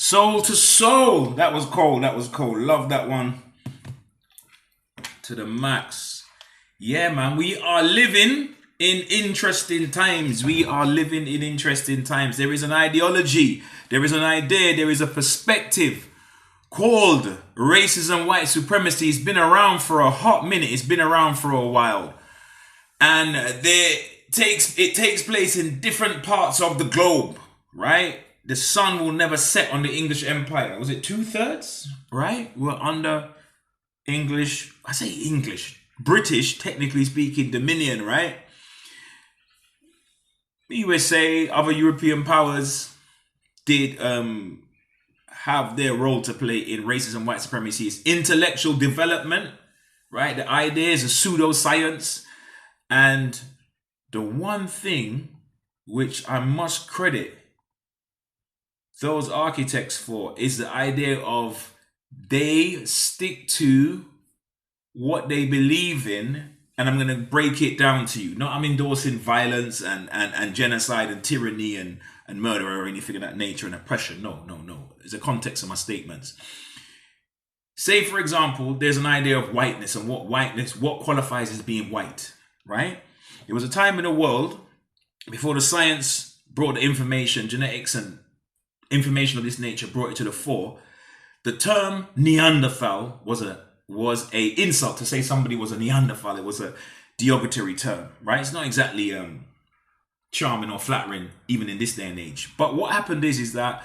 Soul to soul. That was cold. That was cold. Love that one to the max. Yeah, man. We are living in interesting times. We are living in interesting times. There is an ideology. There is an idea. There is a perspective called racism, white supremacy. It's been around for a hot minute. It's been around for a while. And it takes place in different parts of the globe, right? The sun will never set on the English Empire. Was it 2/3? Right? We're under English. I say English. British, technically speaking, dominion, right? USA, other European powers did have their role to play in racism, white supremacy. It's intellectual development, right? The idea is a pseudoscience. And the one thing which I must credit those architects for is the idea of they stick to what they believe in, and I'm going to break it down to you. Not I'm endorsing violence and genocide and tyranny and murder or anything of that nature and oppression. No. There's a context of my statements. Say, for example, there's an idea of whiteness and what qualifies as being white, right? There was a time in the world before the science brought the information, genetics and information of this nature brought it to the fore. The term Neanderthal was a insult. To say somebody was a Neanderthal, it was a derogatory term, right? It's not exactly charming or flattering even in this day and age. But what happened is that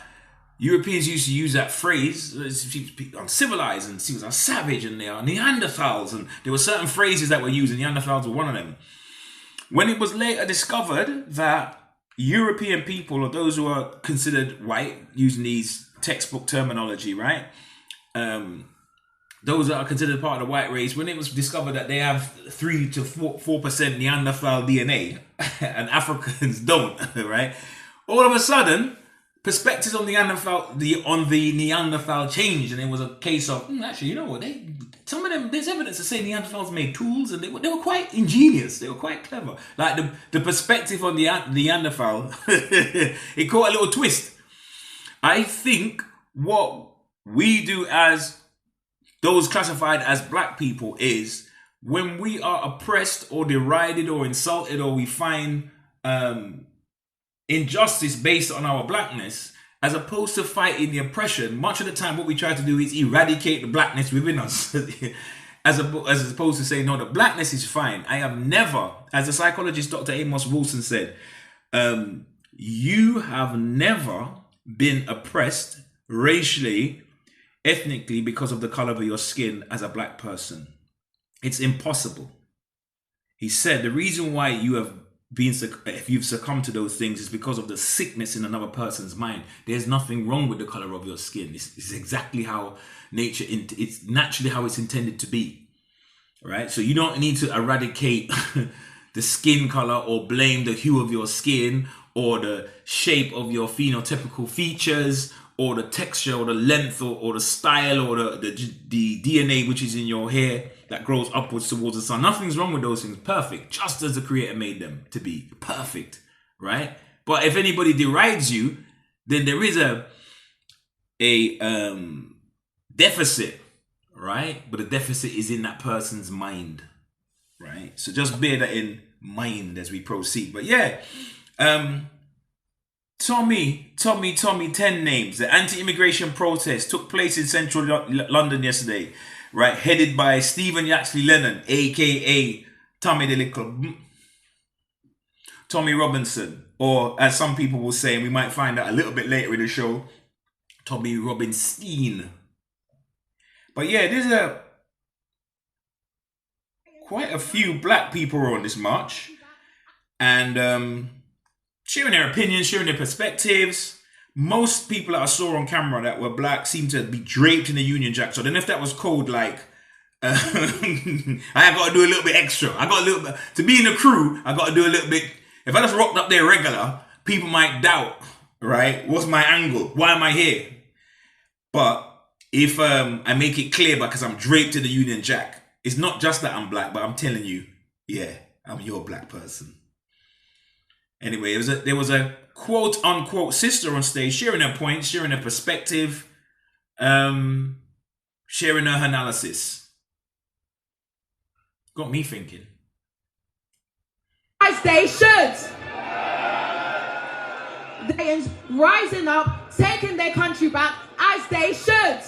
Europeans used to use that phrase, uncivilized, and see are savage, and they are Neanderthals, and there were certain phrases that were used, and Neanderthals were one of them. When it was later discovered that European people, or those who are considered white, using these textbook terminology, right? Those that are considered part of the white race, when it was discovered that they have 3 to 4% Neanderthal DNA and Africans don't, right? All of a sudden, perspectives on the Neanderthal changed, and it was a case of actually, you know what? Some of them, there's evidence to say Neanderthals made tools, and they were quite ingenious. They were quite clever. Like the perspective on the Neanderthal, it caught a little twist. I think what we do as those classified as black people is when we are oppressed or derided or insulted, or we find injustice based on our blackness, as opposed to fighting the oppression, much of the time what we try to do is eradicate the blackness within us. as opposed to saying, no, the blackness is fine. I have never, as the psychologist Dr. Amos Wilson said, you have never been oppressed racially, ethnically, because of the color of your skin as a black person. It's impossible. He said the reason why if you've succumbed to those things is because of the sickness in another person's mind. There's nothing wrong with the color of your skin. It's exactly how it's naturally how it's intended to be, right? So you don't need to eradicate the skin color or blame the hue of your skin or the shape of your phenotypical features or the texture or the length or the style or the DNA which is in your hair that grows upwards towards the sun. Nothing's wrong with those things. Perfect. Just as the creator made them to be. Perfect. Right? But if anybody derides you, then there is a deficit. Right? But the deficit is in that person's mind. Right? So just bear that in mind as we proceed. But yeah. Tommy, 10 names. The anti-immigration protest took place in central London yesterday, right? Headed by Stephen Yaxley Lennon, aka Tommy the Little, Tommy Robinson, or as some people will say, and we might find out a little bit later in the show, Tommy Robinstein. But yeah, there's quite a few black people on this march, and sharing their opinions, sharing their perspectives. Most people that I saw on camera that were black seemed to be draped in the Union Jack. So then if that was code, like, I got to do a little bit extra. I got a little bit, to be in the crew, I got to do a little bit. If I just rocked up there regular, people might doubt, right? What's my angle? Why am I here? But if I make it clear because I'm draped in the Union Jack, it's not just that I'm black, but I'm telling you, yeah, I'm your black person. Anyway, there was a quote unquote sister on stage, sharing her points, sharing her perspective, sharing her analysis. Got me thinking. As they should. They rising up, taking their country back as they should.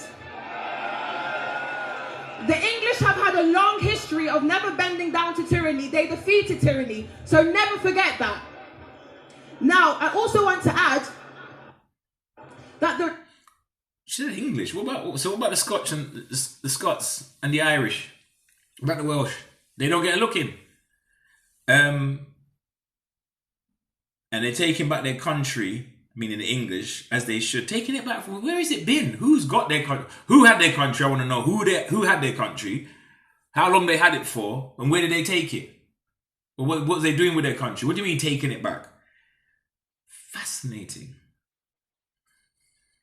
The English have had a long history of never bending down to tyranny. They defeated tyranny, so never forget that. Now, I also want to add that the... She said English. What about the Scotch and the Scots and the Irish? What about the Welsh? They don't get a look in. And they're taking back their country, meaning the English, as they should. Taking it back from where has it been? Who's got their country? Who had their country? I want to know who had their country, how long they had it for, and where did they take it? Or what was they doing with their country? What do you mean taking it back? Fascinating.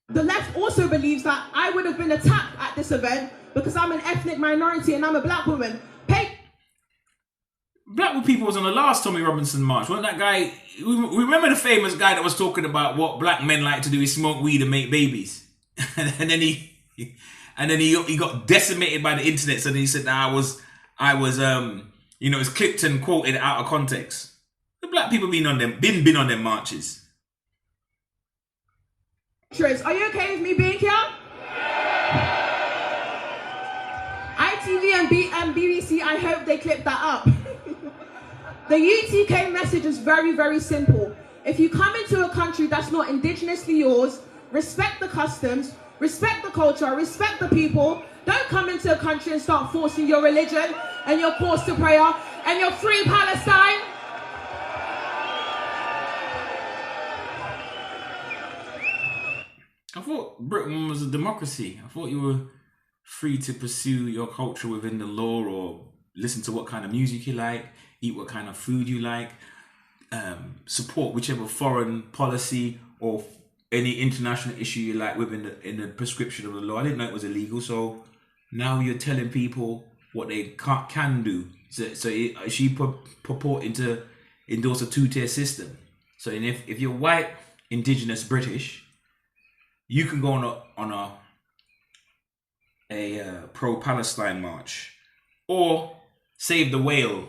The left also believes that I would have been attacked at this event because I'm an ethnic minority and I'm a black woman. Black people was on the last Tommy Robinson march. Wasn't that guy? We remember the famous guy that was talking about what black men like to do is smoke weed and make babies, and then he got decimated by the internet. So then he said that I was it's clipped and quoted out of context. The black people been on them marches. Are you okay with me being here? ITV and BBC, I hope they clip that up. The UTK message is very, very simple. If you come into a country that's not indigenously yours, respect the customs, respect the culture, respect the people. Don't come into a country and start forcing your religion and your cause to prayer and your free Palestine. I thought Britain was a democracy. I thought you were free to pursue your culture within the law or listen to what kind of music you like, eat what kind of food you like, support whichever foreign policy or any international issue you like within in the prescription of the law. I didn't know it was illegal, so now you're telling people what they can do. So she purporting to endorse a two-tier system. So if you're white, indigenous, British, you can go on a pro-Palestine march or save the whale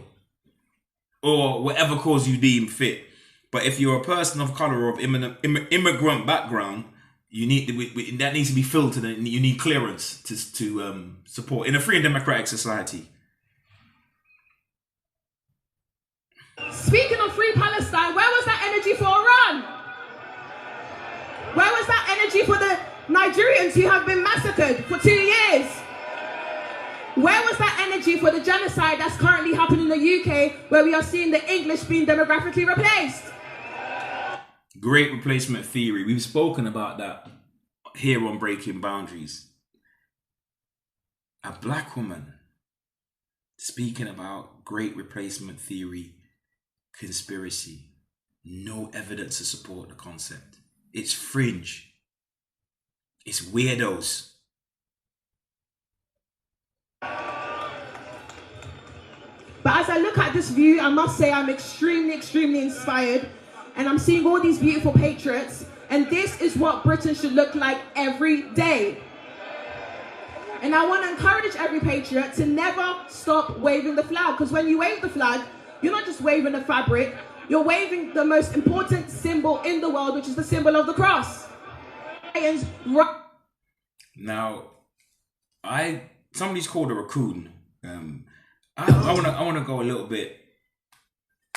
or whatever cause you deem fit. But if you're a person of color or of immigrant background, you need that needs to be filtered, and you need clearance to support in a free and democratic society. Speaking of free Palestine, where was that energy for Iran? Where was that energy for the Nigerians who have been massacred for 2 years? Where was that energy for the genocide that's currently happening in the UK, where we are seeing the English being demographically replaced? Great replacement theory. We've spoken about that here on Breaking Boundaries. A black woman speaking about great replacement theory, conspiracy. No evidence to support the concept. It's fringe. It's weirdos. But as I look at this view, I must say I'm extremely, extremely inspired. And I'm seeing all these beautiful patriots. And this is what Britain should look like every day. And I want to encourage every patriot to never stop waving the flag. Because when you wave the flag, you're not just waving a fabric. You're waving the most important symbol in the world, which is the symbol of the cross. Now, somebody's called a raccoon. I want to go a little bit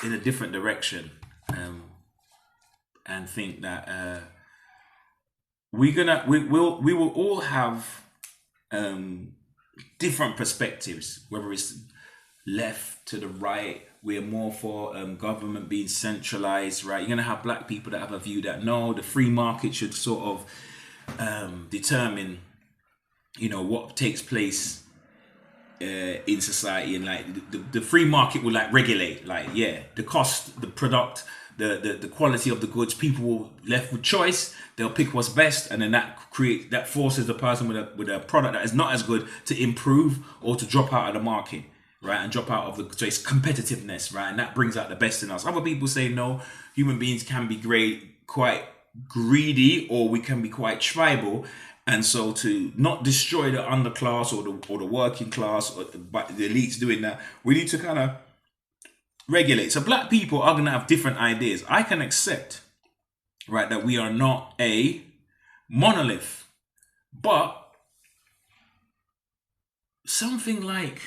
in a different direction, and think that we will all have different perspectives, whether it's left to the right. We're more for government being centralized, right? You're gonna have black people that have a view that no, the free market should sort of determine, what takes place in society, and like the free market will like regulate, like the cost, the product, the quality of the goods. People will left with choice. They'll pick what's best, and then that forces the person with a product that is not as good to improve or to drop out of the market. Right, and drop out of so it's competitiveness, right, and that brings out the best in us. Other people say no, human beings can be great, quite greedy, or we can be quite tribal. And so to not destroy the underclass or the working class, or the elites doing that, we need to kind of regulate. So black people are going to have different ideas. I can accept, right, that we are not a monolith, but something like,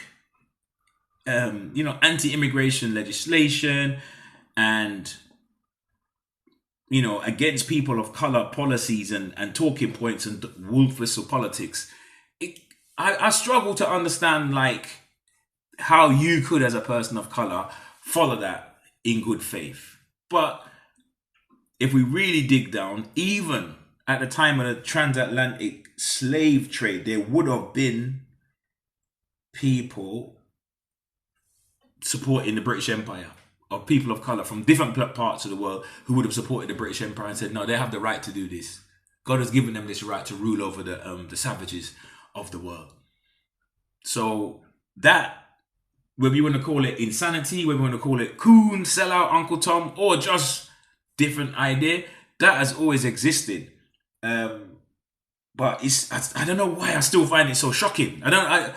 anti-immigration legislation and, against people of color policies and talking points and wolf whistle politics. I struggle to understand, like, how you could, as a person of color, follow that in good faith. But if we really dig down, even at the time of the transatlantic slave trade, there would have been people supporting the British Empire, of people of color from different parts of the world who would have supported the British Empire and said, no, they have the right to do this. God has given them this right to rule over the savages of the world. So that, whether you want to call it insanity, whether you want to call it coon, sellout, Uncle Tom, or just different idea, that has always existed. But I don't know why I still find it so shocking. I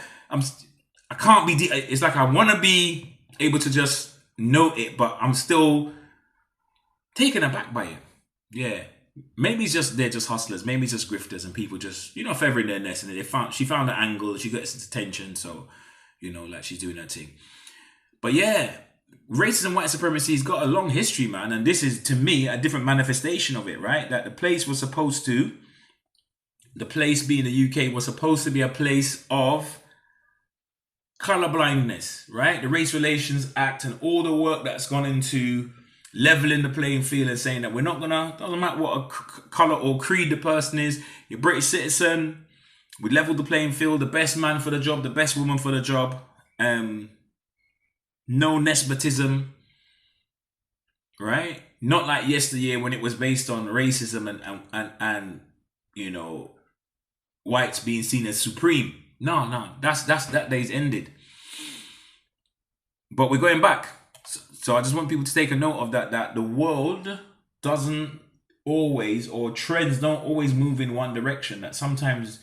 can't be. It's like I want to be able to just note it, but I'm still taken aback by it. Yeah, maybe they're just hustlers. Maybe it's just grifters and people just feathering their nest, and she found an angle. She gets attention, so like she's doing her thing. But yeah, racism, white supremacy has got a long history, man, and this is, to me, a different manifestation of it. Right, that the place being the UK was supposed to be a place of colorblindness, right? The Race Relations Act and all the work that's gone into leveling the playing field and saying that doesn't matter what a color or creed the person is, you're a British citizen, we leveled the playing field, the best man for the job, the best woman for the job, no nepotism, right? Not like yesteryear when it was based on racism and whites being seen as supreme. No, that day's ended. But we're going back. So I just want people to take a note of that the world doesn't always, or trends don't always move in one direction, that sometimes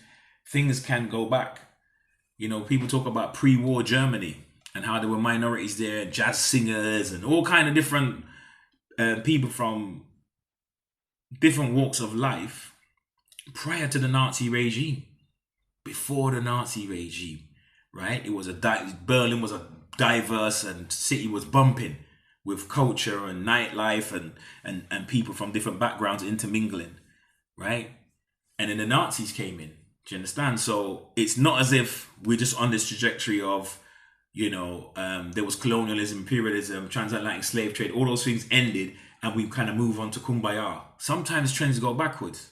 things can go back. People talk about pre-war Germany and how there were minorities there, jazz singers and all kind of different people from different walks of life prior to the Nazi regime. Before the Nazi regime, right? It was Berlin was a diverse and city was bumping with culture and nightlife and people from different backgrounds intermingling, right? And then the Nazis came in. Do you understand? So it's not as if we're just on this trajectory of, there was colonialism, imperialism, transatlantic slave trade, all those things ended and we kind of move on to kumbaya. Sometimes trends go backwards.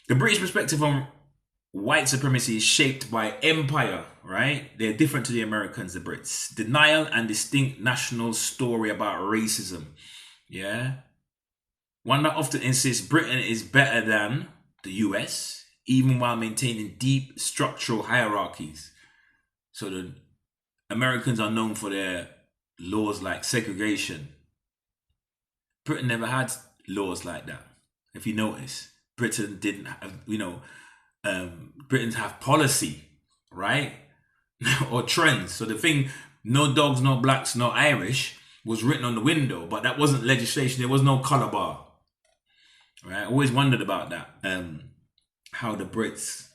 The British perspective on white supremacy is shaped by empire, right? They're different to the Americans, the Brits. Denial and distinct national story about racism. Yeah. One that often insists Britain is better than the US, even while maintaining deep structural hierarchies. So the Americans are known for their laws like segregation. Britain never had laws like that. If you notice, Britain didn't have, Britons have policy, right? Or trends. So the thing, no dogs, no blacks, no Irish, was written on the window, but that wasn't legislation. There was no colour bar, right? I always wondered about that. How the Brits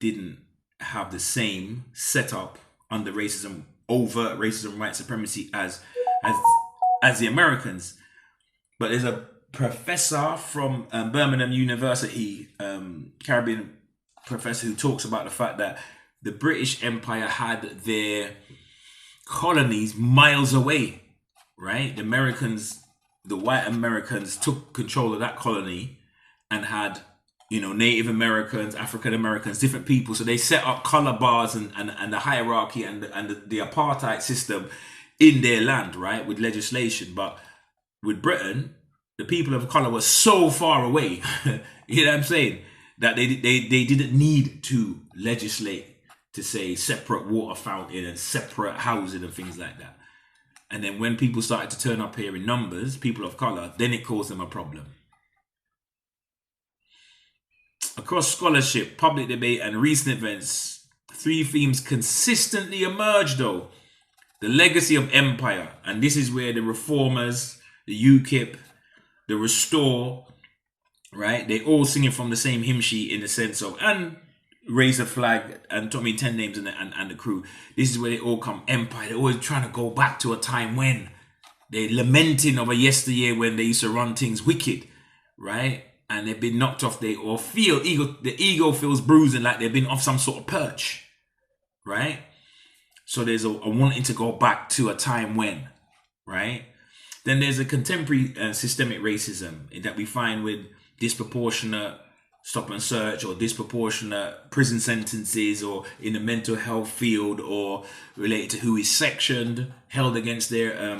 didn't have the same setup under racism, overt racism, white supremacy as the Americans. But there's a professor from Birmingham University, Caribbean professor, who talks about the fact that the British Empire had their colonies miles away, right? The white Americans took control of that colony and had, Native Americans, African Americans, different people. So they set up color bars and the hierarchy and the apartheid system in their land, right? With legislation. But with Britain, the people of color were so far away, you know what I'm saying, that they didn't need to legislate to say separate water fountain and separate housing and things like that. And then when people started to turn up here in numbers, people of color, then it caused them a problem. Across scholarship, public debate, and recent events, 3 themes consistently emerge though. The legacy of empire, and this is where the reformers, the UKIP, the Restore, right? They all singing from the same hymn sheet in the sense of, and Raise a Flag and Tommy 10 Names and the crew. This is where they all come. Empire. They're always trying to go back to a time when they're lamenting of a yesteryear when they used to run things wicked, right? And they've been knocked off. The ego feels bruising, like they've been off some sort of perch, right? So there's a wanting to go back to a time when, right? Then there's a contemporary systemic racism that we find with disproportionate stop and search or disproportionate prison sentences, or in the mental health field, or related to who is sectioned, held against their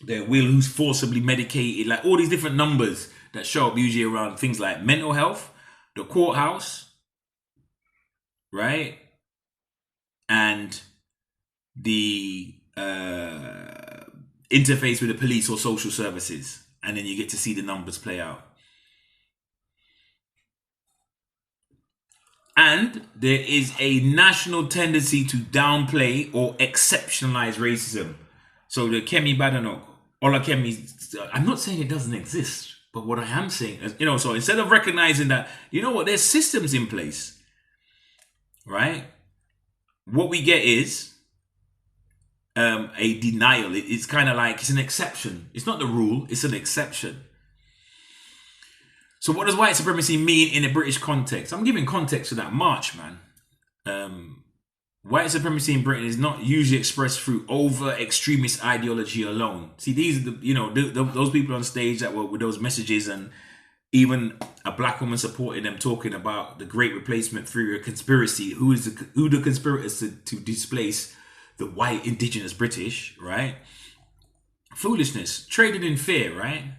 will, who's forcibly medicated, like all these different numbers that show up usually around things like mental health, the courthouse, right? And the interface with the police or social services. And then you get to see the numbers play out. And there is a national tendency to downplay or exceptionalize racism. So the Kemi Badenoch, Ola Kemi, I'm not saying it doesn't exist, but what I am saying is, so instead of recognizing that, there's systems in place, right? What we get is a denial. It's kind of like, it's an exception. It's not the rule, it's an exception. So what does white supremacy mean in a British context? I'm giving context to that march, man. White supremacy in Britain is not usually expressed through over extremist ideology alone. See, these are those people on stage that were with those messages, and even a black woman supporting them, talking about the great replacement through a conspiracy. Who the conspirators to displace the white indigenous British, right? Foolishness, traded in fear, right?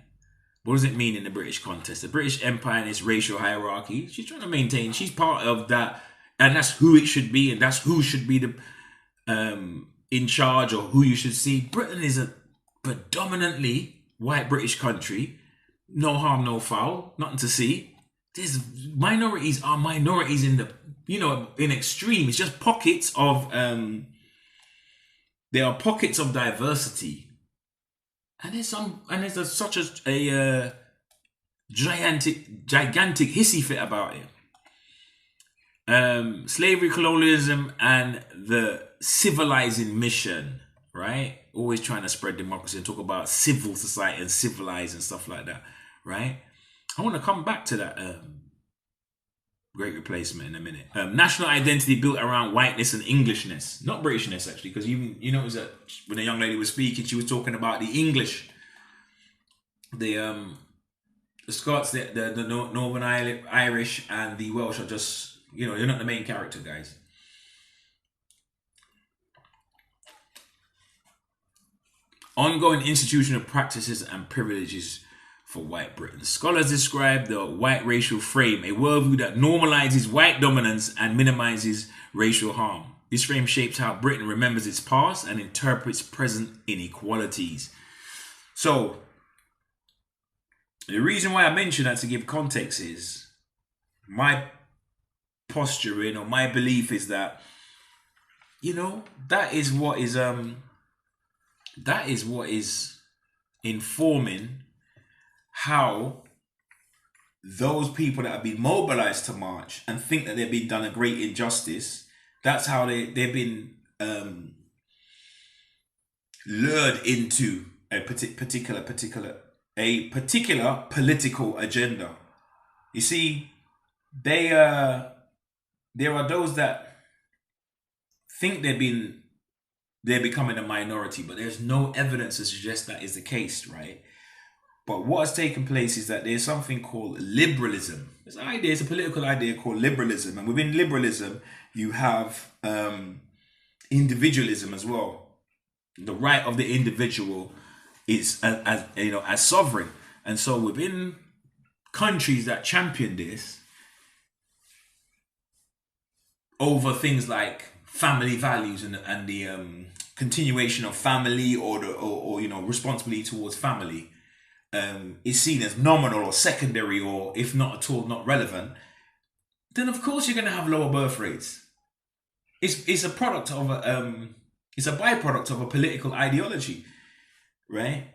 What does it mean in the British context? The British Empire and its racial hierarchy, she's trying to maintain, she's part of that, and that's who it should be, and that's who should be the in charge, or who you should see. Britain is a predominantly white British country. No harm, no foul, nothing to see. There's minorities are minorities in the, in extreme. It's just pockets of, there are pockets of diversity. And there's such a gigantic hissy fit about it. Slavery, colonialism, and the civilizing mission, right? Always trying to spread democracy and talk about civil society and civilize and stuff like that, right? I want to come back to that great replacement in a minute. National identity built around whiteness and Englishness, not Britishness actually, because even it was that when a young lady was speaking, she was talking about the English, the Scots, the Northern Irish, and the Welsh are just you're not the main character, guys. Ongoing institutional practices and privileges for white Britain. Scholars describe the white racial frame, a worldview that normalizes white dominance and minimizes racial harm. This frame shapes how Britain remembers its past and interprets present inequalities. So, the reason why I mention that, to give context, is my posturing or my belief is that, that is what is informing how those people that have been mobilized to march and think that they've been done a great injustice, that's how they've been lured into a particular political agenda. You see, there are those that think they're becoming a minority, but there's no evidence to suggest that is the case, right? But what has taken place is that there's something called liberalism. There's a political idea called liberalism. And within liberalism, you have individualism as well. The right of the individual is as sovereign. And so within countries that champion this over things like family values and the continuation of family or you know, responsibility towards family is seen as nominal or secondary, or if not at all not relevant, then of course you're going to have lower birth rates. It's a product of it's a byproduct of a political ideology, right?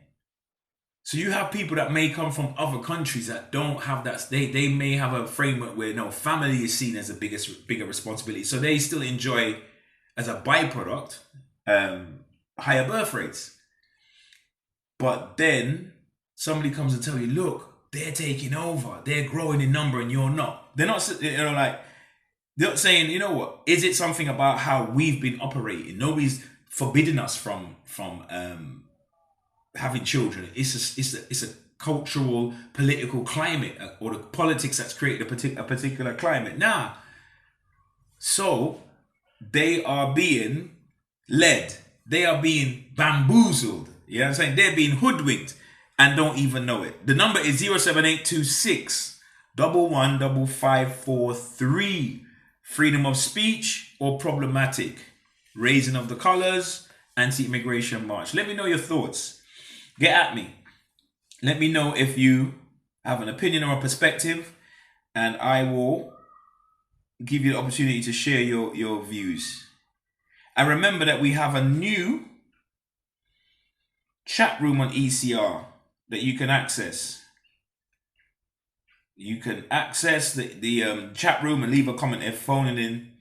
So you have people that may come from other countries that don't have that. They may have a framework where no, family is seen as a bigger responsibility. So they still enjoy, as a byproduct, higher birth rates. But then somebody comes and tell you, look, they're taking over, they're growing in number, and you're not. They're not, you know, like, they're not saying, you know what? Is it something about how we've been operating? Nobody's forbidden us from having children. It's a cultural, political climate, or the politics that's created a particular climate. Nah. So they are being led. They are being bamboozled. You know what I'm saying? They're being hoodwinked and don't even know it. The number is 07826 115543. Freedom of speech or problematic. Raising of the colors. Anti-immigration march. Let me know your thoughts. Get at me. Let me know if you have an opinion or a perspective, and I will give you the opportunity to share your views. And remember that we have a new chat room on ECR that you can access. You can access the chat room and leave a comment. If phoning in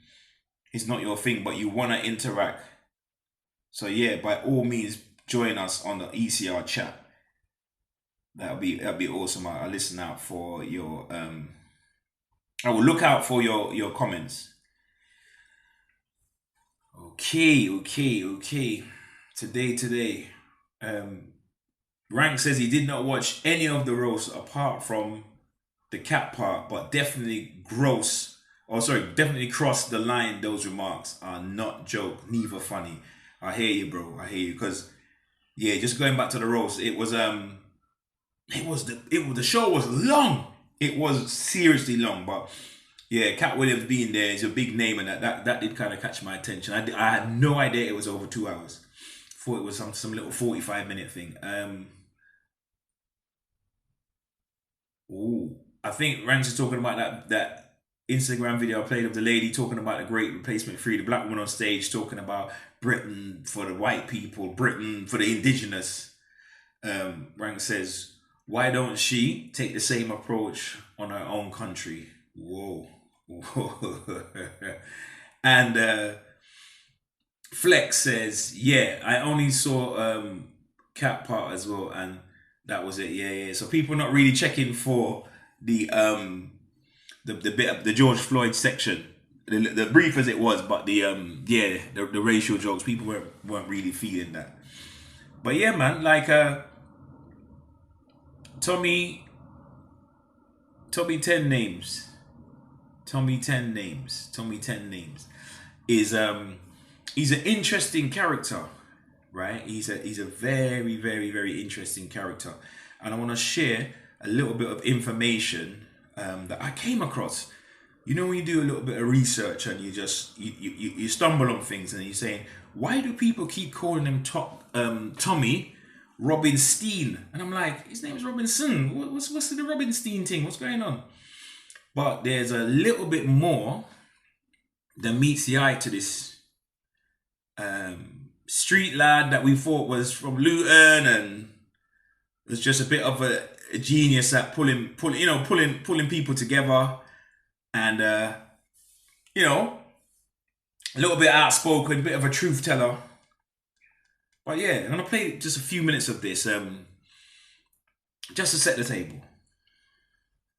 is not your thing, but you want to interact. So yeah, by all means, join us on the ECR chat. That'll be awesome. I'll listen out for your I will look out for your comments. Okay. Today. Rank says he did not watch any of the roasts apart from the cat part, but definitely definitely crossed the line. Those remarks are not joke, neither funny. I hear you, bro. I hear you. Because yeah, just going back to the roast, the show was long. It was seriously long, but yeah, Cat Williams being there is a big name, and that did kind of catch my attention. I had no idea it was over 2 hours. Thought it was some little 45-minute thing. I think Ranks is talking about that Instagram video I played of the lady talking about the great replacement free, the black woman on stage talking about Britain for the white people, Britain for the indigenous. Rank says, why don't she take the same approach on her own country? Whoa. And Flex says, yeah, I only saw cat part as well, and that was it. Yeah. So people not really checking for the bit of the George Floyd section, the brief as it was, but the racial jokes, people weren't really feeling that. But yeah, man, like Tommy 10 names is he's an interesting character, right? He's a very, very, very interesting character, and I want to share a little bit of information that I came across. You know, when you do a little bit of research and you stumble on things, and you're saying, why do people keep calling him Tommy Robinstein? And I'm like, his name is Robinson. What's the Robinstein thing? What's going on? But there's a little bit more than meets the eye to this street lad that we thought was from Luton and was just a bit of a genius at pulling people together, and a little bit outspoken, a bit of a truth teller. But yeah, I'm gonna play just a few minutes of this, just to set the table.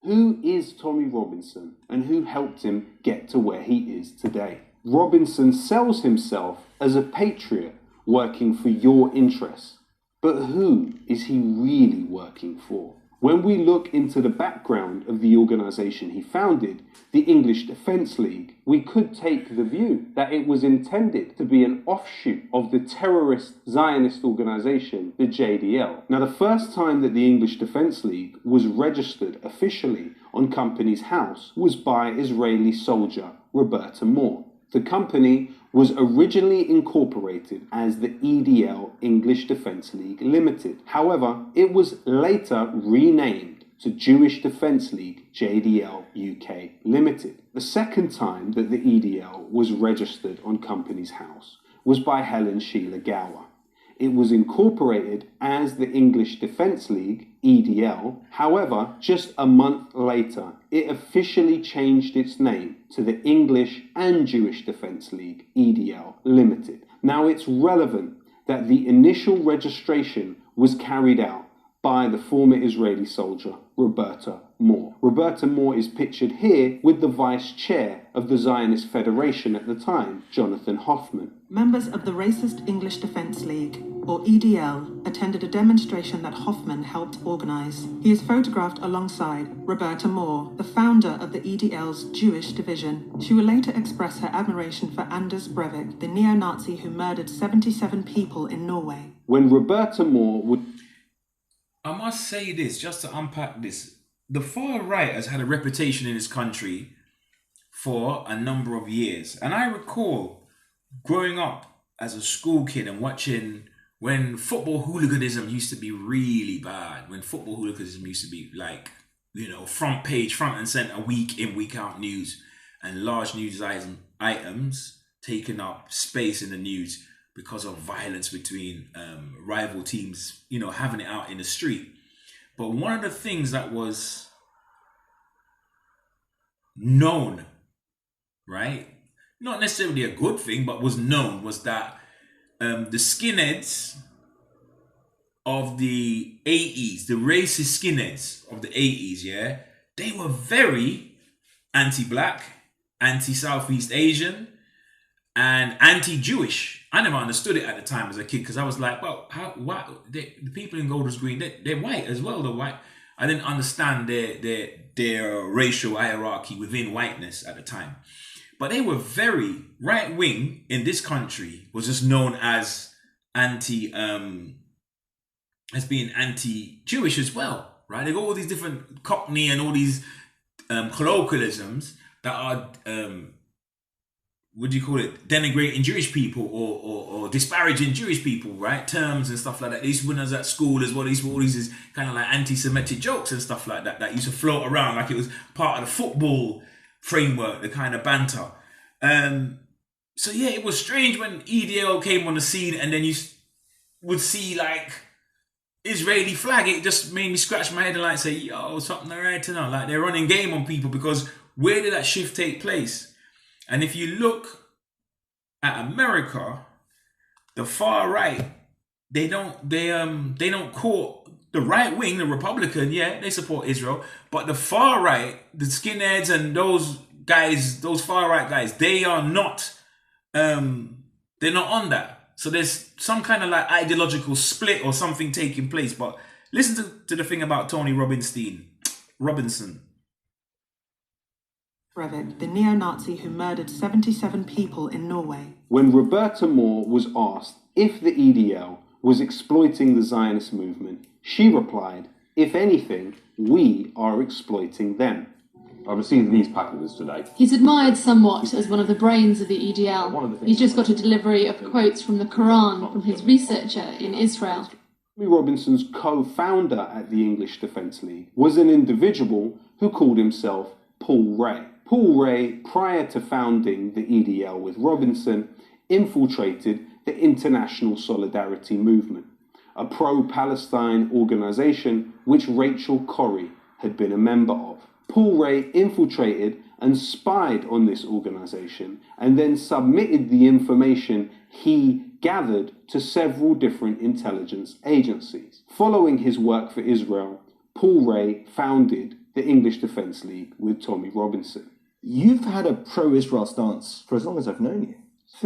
Who is Tommy Robinson, and who helped him get to where he is today? Robinson sells himself as a patriot working for your interests. But who is he really working for? When we look into the background of the organisation he founded, the English Defence League, we could take the view that it was intended to be an offshoot of the terrorist Zionist organisation, the JDL. Now, the first time that the English Defence League was registered officially on Company's House was by Israeli soldier Roberta Moore. The company was originally incorporated as the EDL English Defence League Limited. However, it was later renamed to Jewish Defence League JDL UK Limited. The second time that the EDL was registered on Companies House was by Helen Sheila Gower. It was incorporated as the English Defence League, EDL. However, just a month later, it officially changed its name to the English and Jewish Defence League, EDL Limited. Now, it's relevant that the initial registration was carried out by the former Israeli soldier, Roberta Moore. Roberta Moore is pictured here with the vice chair of the Zionist Federation at the time, Jonathan Hoffman. Members of the Racist English Defence League, or EDL, attended a demonstration that Hoffman helped organise. He is photographed alongside Roberta Moore, the founder of the EDL's Jewish division. She will later express her admiration for Anders Breivik, the neo-Nazi who murdered 77 people in Norway. When Roberta Moore would... I must say this, just to unpack this. The far right has had a reputation in this country for a number of years. And I recall growing up as a school kid and watching when football hooliganism used to be really bad. When football hooliganism used to be like, you know, front page, front and center, week in, week out news. And large news items taking up space in the news because of violence between rival teams, you know, having it out in the street. But one of the things that was known, right? Not necessarily a good thing, but was known, was that the skinheads of the 80s, the racist skinheads of the 80s, yeah, they were very anti-black, anti-Southeast Asian, and anti-Jewish. I never understood it at the time as a kid because I was like, well, why? The people in Golders Green, they're white as well, they're white. I didn't understand their racial hierarchy within whiteness at the time. But they were very right-wing in this country, was just known as being anti-Jewish as well, right? They got all these different Cockney and all these colloquialisms that are what do you call it? Denigrating Jewish people or disparaging Jewish people, right? Terms and stuff like that. They used to when I was at school as well. These were all these kind of like anti-Semitic jokes and stuff like that used to float around like it was part of the football framework, the kind of banter. So yeah, it was strange when EDL came on the scene and then you would see like Israeli flag. It just made me scratch my head and like say, yo, something alright to know. Like they're running game on people because where did that shift take place? And if you look at America, the far right, they don't call the right wing, the Republican, yeah, they support Israel, but the far right, the skinheads and those guys, those far right guys, they are not, they're not on that. So there's some kind of like ideological split or something taking place. But listen to the thing about Tony Robinson. Breivik, the neo-Nazi who murdered 77 people in Norway. When Roberta Moore was asked if the EDL was exploiting the Zionist movement, she replied, if anything, we are exploiting them. I received these packages today. He's admired somewhat as one of the brains of the EDL. He's just got a delivery of quotes from the Quran from his researcher in Israel. Tommy Robinson's co-founder at the English Defence League was an individual who called himself Paul Ray. Paul Ray, prior to founding the EDL with Robinson, infiltrated the International Solidarity Movement, a pro-Palestine organisation which Rachel Corrie had been a member of. Paul Ray infiltrated and spied on this organisation and then submitted the information he gathered to several different intelligence agencies. Following his work for Israel, Paul Ray founded the English Defence League with Tommy Robinson. You've had a pro-Israel stance for as long as I've known you.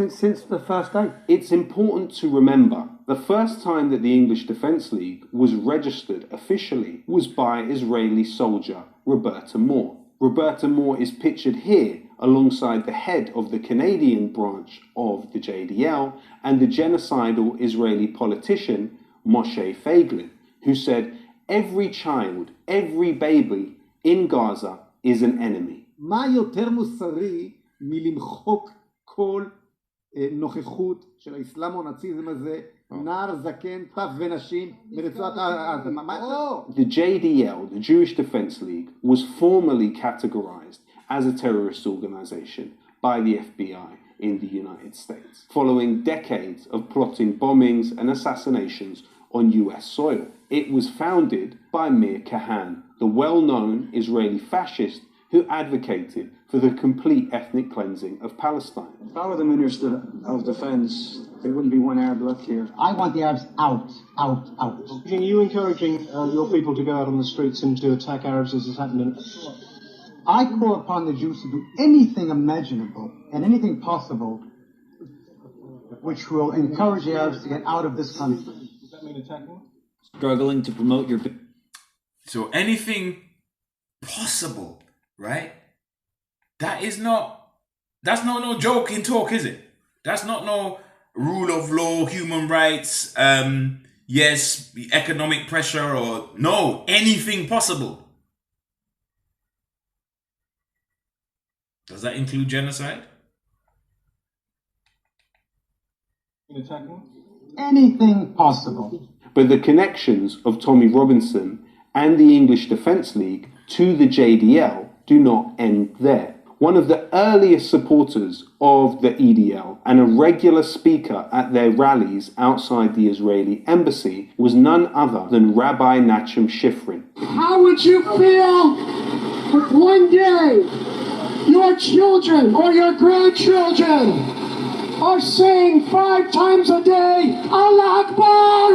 Since the first day. It's important to remember the first time that the English Defence League was registered officially was by Israeli soldier Roberta Moore. Roberta Moore is pictured here alongside the head of the Canadian branch of the JDL and the genocidal Israeli politician Moshe Feiglin, who said, every child, every baby in Gaza is an enemy. מה יותר מוסרי מלמחוק כל נוכחות של האסלאם או הנאציזם הזה, נער זקן, טף ונשים מרצועת עזה. The JDL, the Jewish Defense League, was formally categorized as a terrorist organization by the FBI in the United States, following decades of plotting bombings and assassinations on US soil. It was founded by Meir Kahan, the well-known Israeli fascist who advocated for the complete ethnic cleansing of Palestine. If I were the Minister of Defence, there wouldn't be one Arab left here. I want the Arabs out. Are you encouraging your people to go out on the streets and to attack Arabs as is happening? I call upon the Jews to do anything imaginable and anything possible which will encourage the Arabs to get out of this country. Does that mean attacking? Struggling to promote your... So anything possible, right? That's not no joking talk, is it? That's not no rule of law, human rights, yes, economic pressure, or no, anything possible. Does that include genocide? Anything possible. But the connections of Tommy Robinson and the English Defence League to the JDL do not end there. One of the earliest supporters of the EDL and a regular speaker at their rallies outside the Israeli embassy was none other than Rabbi Nachum Shifrin. How would you feel if one day your children or your grandchildren are saying 5 times a day, Allah Akbar?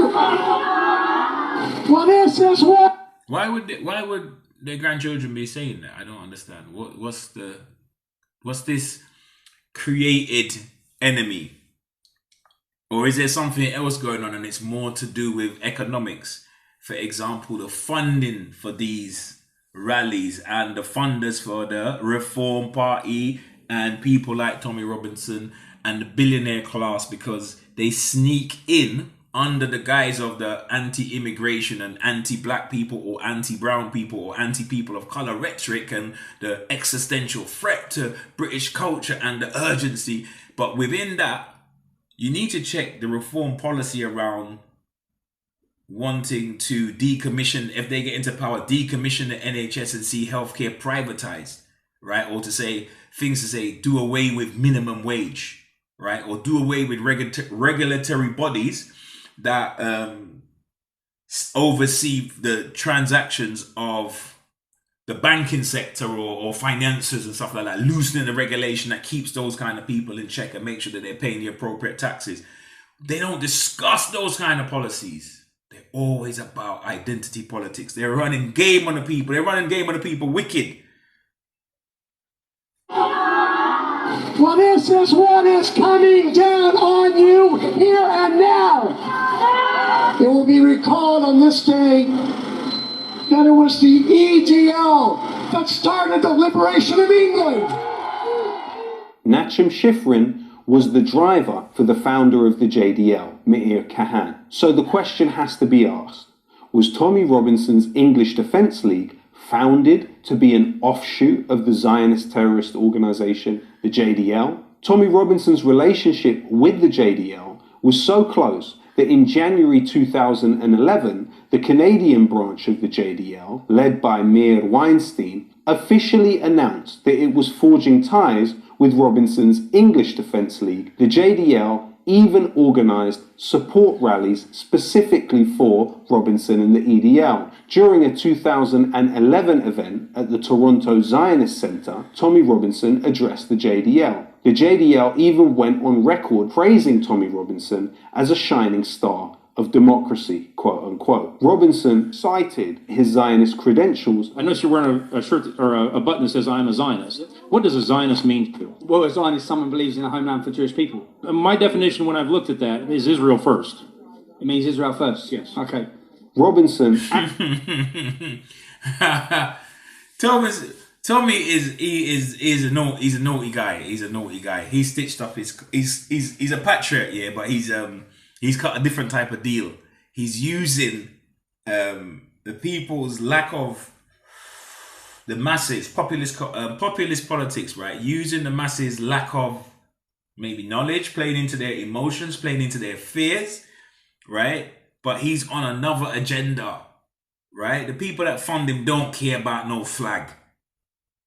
Well, this is what... Why would their grandchildren be saying that? I don't understand. What's this created enemy? Or is there something else going on and it's more to do with economics? For example, the funding for these rallies and the funders for the Reform Party and people like Tommy Robinson and the billionaire class, because they sneak in under the guise of the anti-immigration and anti-black people or anti-brown people or anti-people of color rhetoric and the existential threat to British culture and the urgency. But within that, you need to check the reform policy around wanting to decommission, if they get into power, decommission the NHS and see healthcare privatized, right? Or to say things to say, do away with minimum wage, right? Or do away with regulatory bodies that oversee the transactions of the banking sector or financiers and stuff like that, loosening the regulation that keeps those kind of people in check and make sure that they're paying the appropriate taxes. They don't discuss those kind of policies. They're always about identity politics. They're running game on the people. They're running game on the people wicked. Well, this is what is coming down on you here and now. It will be recalled on this day that it was the EDL that started the liberation of England. Nachum Shifrin was the driver for the founder of the JDL, Meir Kahan. So the question has to be asked, was Tommy Robinson's English Defence League founded to be an offshoot of the Zionist terrorist organization, the JDL? Tommy Robinson's relationship with the JDL was so close that in January 2011, the Canadian branch of the JDL, led by Meir Weinstein, officially announced that it was forging ties with Robinson's English Defence League. The JDL even organised support rallies specifically for Robinson and the EDL. During a 2011 event at the Toronto Zionist Centre, Tommy Robinson addressed the JDL. The JDL even went on record praising Tommy Robinson as a shining star of democracy, quote unquote. Robinson cited his Zionist credentials. I noticed you're wearing a shirt or a button that says I'm a Zionist. What does a Zionist mean to you? Well, a Zionist is someone who believes in a homeland for Jewish people. My definition when I've looked at that is Israel first. It means Israel first? Yes. Okay. Robinson... Tommy he's a naughty guy. He's a naughty guy. He stitched up he's a patriot, yeah, but he's cut a different type of deal. He's using the people's lack of the masses, populist politics, right? Using the masses' lack of maybe knowledge, playing into their emotions, playing into their fears, right? But he's on another agenda, right? The people that fund him don't care about no flag.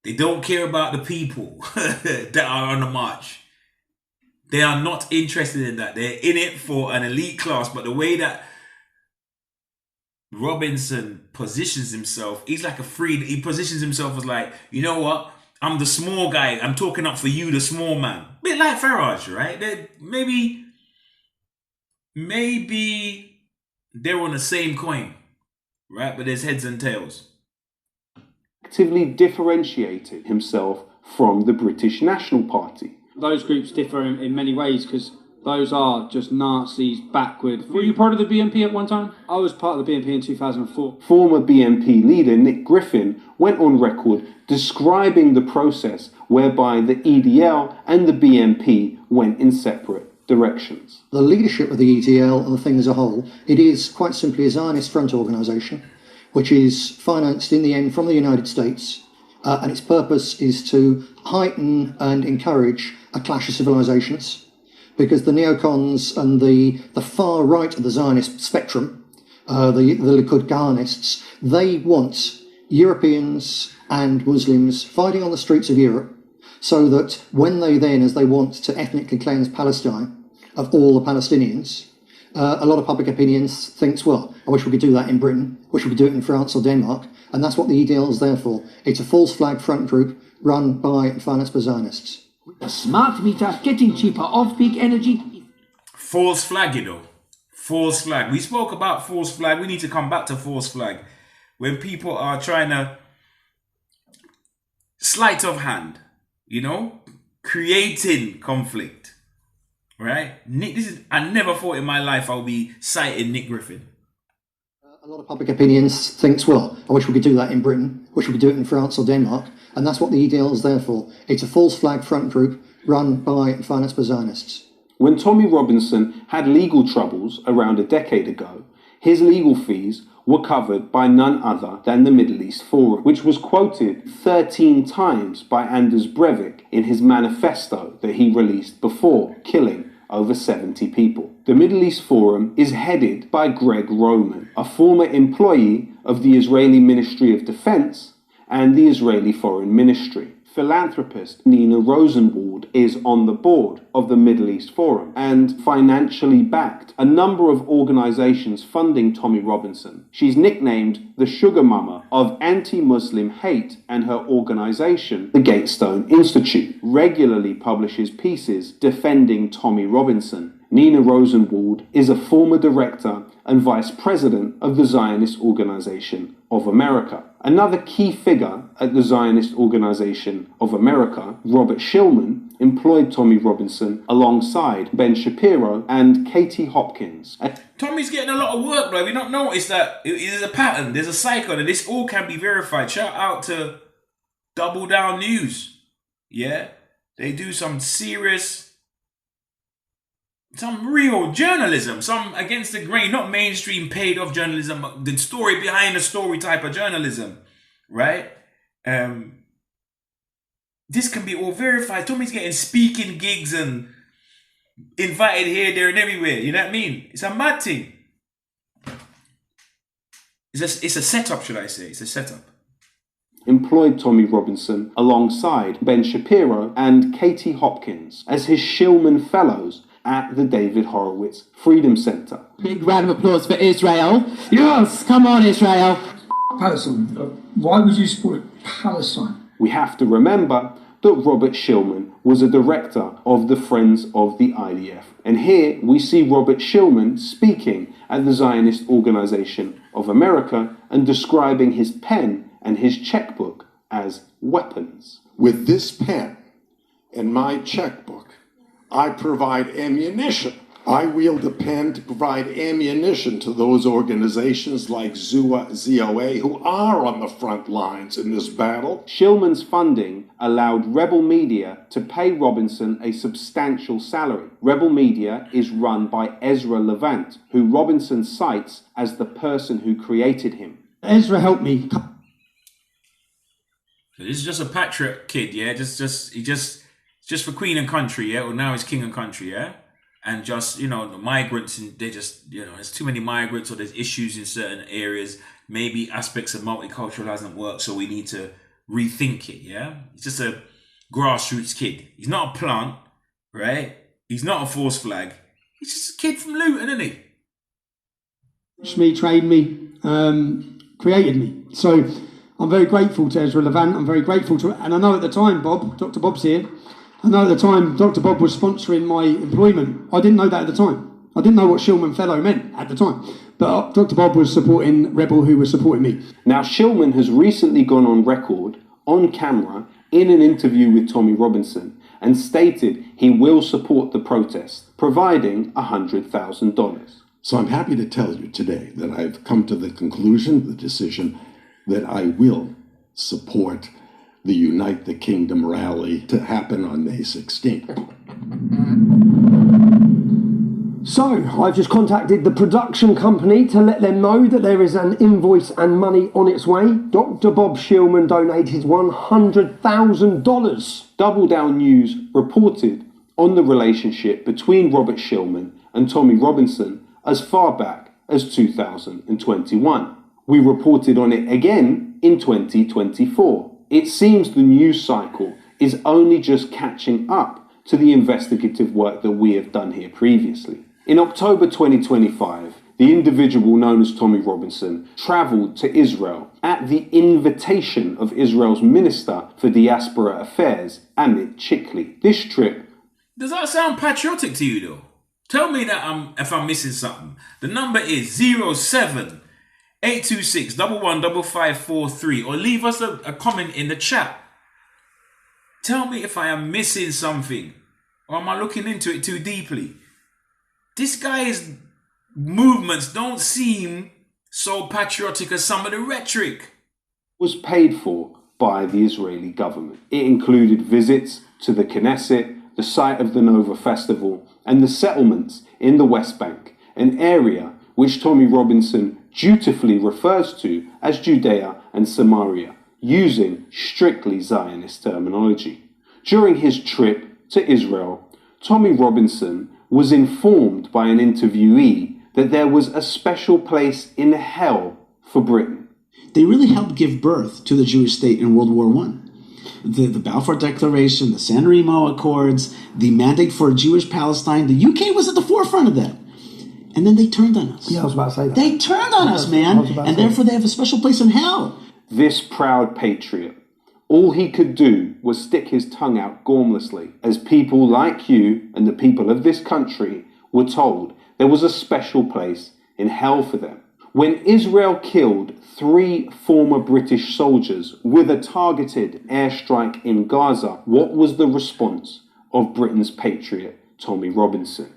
They don't care about the people that are on the march. They are not interested in that. They're in it for an elite class. But the way that Robinson positions himself, he's like he positions himself as like, you know what? I'm the small guy. I'm talking up for you, the small man. Bit like Farage, right? Maybe they're on the same coin, right? But there's heads and tails. Actively differentiated himself from the British National Party. Those groups differ in many ways because those are just Nazis backward. Were you part of the BNP at one time? I was part of the BNP in 2004. Former BNP leader Nick Griffin went on record describing the process whereby the EDL and the BNP went in separate directions. The leadership of the EDL and the thing as a whole, it is quite simply a Zionist front organisation, which is financed in the end from the United States, and its purpose is to heighten and encourage a clash of civilizations, because the neocons and the far right of the Zionist spectrum, the Likud Kahanists, they want Europeans and Muslims fighting on the streets of Europe, so that when they then, as they want to ethnically cleanse Palestine of all the Palestinians, a lot of public opinion thinks, well, I wish we could do that in Britain, wish we could do it in France or Denmark, and that's what the EDL is there for. It's a false flag front group run by and financed by Zionists. The smart meter getting cheaper off peak energy. False flag, you know. False flag. We spoke about false flag. We need to come back to false flag. When people are trying to sleight of hand, you know, creating conflict, right? I never thought in my life I'll be citing Nick Griffin. A lot of public opinion thinks, well, I wish we could do that in Britain, wish we could do it in France or Denmark, and that's what the EDL is there for. It's a false flag front group run by and financed by Zionists. When Tommy Robinson had legal troubles around a decade ago, his legal fees were covered by none other than the Middle East Forum, which was quoted 13 times by Anders Breivik in his manifesto that he released before killing over 70 people. The Middle East Forum is headed by Greg Roman, a former employee of the Israeli Ministry of Defense and the Israeli Foreign Ministry. Philanthropist Nina Rosenwald is on the board of the Middle East Forum and financially backed a number of organizations funding Tommy Robinson. She's nicknamed the Sugar Mama of anti-Muslim hate, and her organization, the Gatestone Institute, regularly publishes pieces defending Tommy Robinson. Nina Rosenwald is a former director and vice president of the Zionist Organization of America. Another key figure at the Zionist Organization of America, Robert Shillman, employed Tommy Robinson alongside Ben Shapiro and Katie Hopkins. Tommy's getting a lot of work, bro. Have you not noticed that there's a pattern, there's a cycle, and this all can be verified? Shout out to Double Down News. Yeah? They do some serious, some real journalism, some against the grain, not mainstream paid off journalism, the story behind the story type of journalism, right? This can be all verified. Tommy's getting speaking gigs and invited here, there, and everywhere. You know what I mean? It's a mad thing. It's a setup, should I say? It's a setup. Employed Tommy Robinson alongside Ben Shapiro and Katie Hopkins as his Shillman Fellows at the David Horowitz Freedom Center. Big round of applause for Israel. Yes, come on, Israel. Palestine. Why would you support Palestine? We have to remember that Robert Shillman was a director of the Friends of the IDF. And here we see Robert Shillman speaking at the Zionist Organization of America and describing his pen and his checkbook as weapons. With this pen and my checkbook, I provide ammunition. I wield the pen to provide ammunition to those organizations like ZOA who are on the front lines in this battle. Shillman's funding allowed Rebel Media to pay Robinson a substantial salary. Rebel Media is run by Ezra Levant, who Robinson cites as the person who created him. Ezra helped me. So this is just a Patriot kid, yeah? just for queen and country, yeah? Well, now it's king and country, yeah? And just, you know, the migrants, they just, you know, there's too many migrants or there's issues in certain areas. Maybe aspects of multicultural hasn't worked, so we need to rethink it, yeah? He's just a grassroots kid. He's not a plant, right? He's not a force flag. He's just a kid from Luton, isn't he? Me, trained me, created me. So I'm very grateful to Ezra Levant. I'm very grateful to, and I know at the time, Dr. Bob's here. I know at the time Dr. Bob was sponsoring my employment. I didn't know that at the time. I didn't know what Shillman Fellow meant at the time. But Dr. Bob was supporting Rebel, who was supporting me. Now, Shillman has recently gone on record, on camera, in an interview with Tommy Robinson, and stated he will support the protest, providing $100,000. So I'm happy to tell you today that I've come to the conclusion, the decision, that I will support the Unite the Kingdom rally to happen on May 16th. So, I've just contacted the production company to let them know that there is an invoice and money on its way. Dr. Bob Shillman donated $100,000. Double Down News reported on the relationship between Robert Shillman and Tommy Robinson as far back as 2021. We reported on it again in 2024. It seems the news cycle is only just catching up to the investigative work that we have done here previously. In October 2025, the individual known as Tommy Robinson travelled to Israel at the invitation of Israel's Minister for Diaspora Affairs, Amit Chikli. This trip... Does that sound patriotic to you though? Tell me that if I'm missing something. The number is 07-826-115543, or leave us a comment in the chat. Tell me if I am missing something, or am I looking into it too deeply? This guy's movements don't seem so patriotic as some of the rhetoric. Was paid for by the Israeli government. It included visits to the Knesset, the site of the Nova Festival, and the settlements in the West Bank, an area which Tommy Robinson dutifully refers to as Judea and Samaria, using strictly Zionist terminology. During his trip to Israel, Tommy Robinson was informed by an interviewee that there was a special place in hell for Britain. They really helped give birth to the Jewish state in World War I. The Balfour Declaration, the San Remo Accords, the mandate for a Jewish Palestine, the UK was at the forefront of that. And then they turned on us. Yeah, I was about to say that. They turned on us, man. And therefore they have a special place in hell. This proud patriot, all he could do was stick his tongue out gormlessly, as people like you and the people of this country were told there was a special place in hell for them. When Israel killed 3 former British soldiers with a targeted airstrike in Gaza, what was the response of Britain's patriot, Tommy Robinson?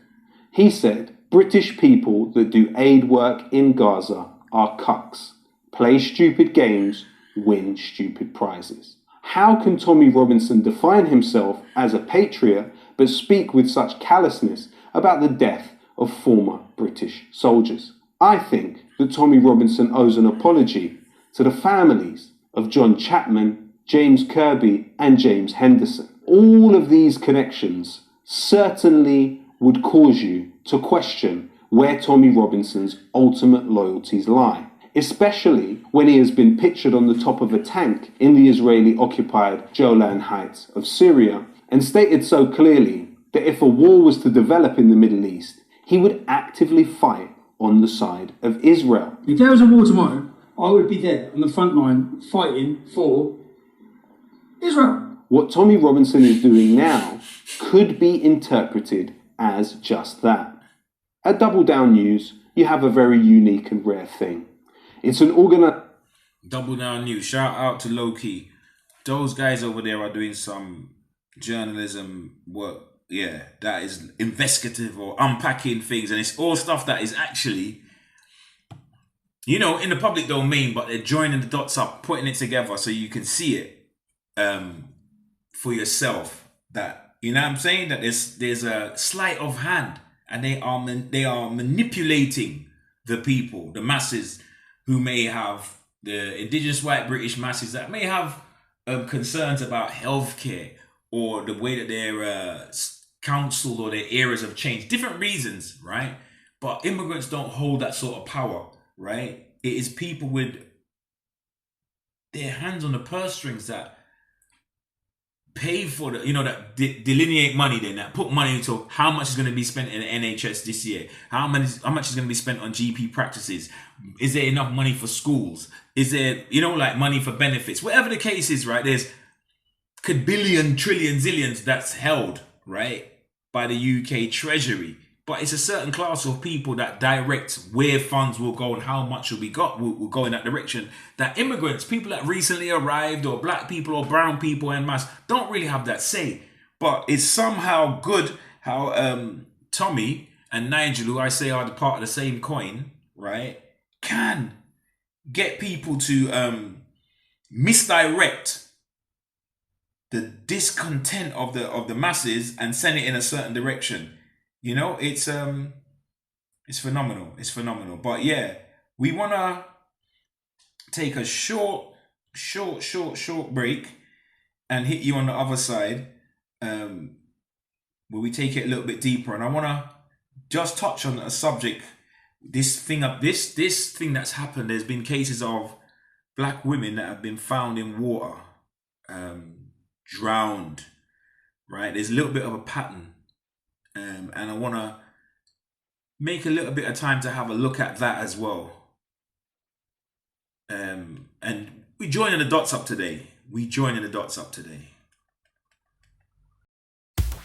He said, British people that do aid work in Gaza are cucks, play stupid games, win stupid prizes. How can Tommy Robinson define himself as a patriot but speak with such callousness about the death of former British soldiers? I think that Tommy Robinson owes an apology to the families of John Chapman, James Kirby, and James Henderson. All of these connections certainly would cause you to question where Tommy Robinson's ultimate loyalties lie, especially when he has been pictured on the top of a tank in the Israeli-occupied Golan Heights of Syria, and stated so clearly that if a war was to develop in the Middle East, he would actively fight on the side of Israel. If there was a war tomorrow, I would be there on the front line fighting for Israel. What Tommy Robinson is doing now could be interpreted as just that. At Double Down News, you have a very unique and rare thing. It's an Double Down News. Shout out to Low Key. Those guys over there are doing some journalism work. Yeah, that is investigative or unpacking things, and it's all stuff that is actually, you know, in the public domain, but they're joining the dots up, putting it together so you can see it for yourself. That, you know what I'm saying, that there's a sleight of hand, and they are manipulating the people, the masses who may have, the indigenous white British masses that may have concerns about healthcare or the way that they're counseled or their areas have changed. Different reasons, right? But immigrants don't hold that sort of power, right? It is people with their hands on the purse strings that pay for the, that delineate money then, that put money into how much is going to be spent in the NHS this year, how much is going to be spent on GP practices, is there enough money for schools, is there, like money for benefits, whatever the case is, right? There's billion, trillion, zillions that's held, right, by the UK Treasury. But it's a certain class of people that direct where funds will go and how much will go in that direction. That immigrants, people that recently arrived, or black people or brown people en masse, don't really have that say. But it's somehow good how Tommy and Nigel, who I say are the part of the same coin, right, can get people to misdirect the discontent of the masses and send it in a certain direction. It's phenomenal. It's phenomenal. But yeah, we wanna take a short break and hit you on the other side, where we take it a little bit deeper. And I wanna just touch on a subject. This thing that's happened. There's been cases of black women that have been found in water, drowned. Right? There's a little bit of a pattern. And I want to make a little bit of time to have a look at that as well. And we joining the dots up today.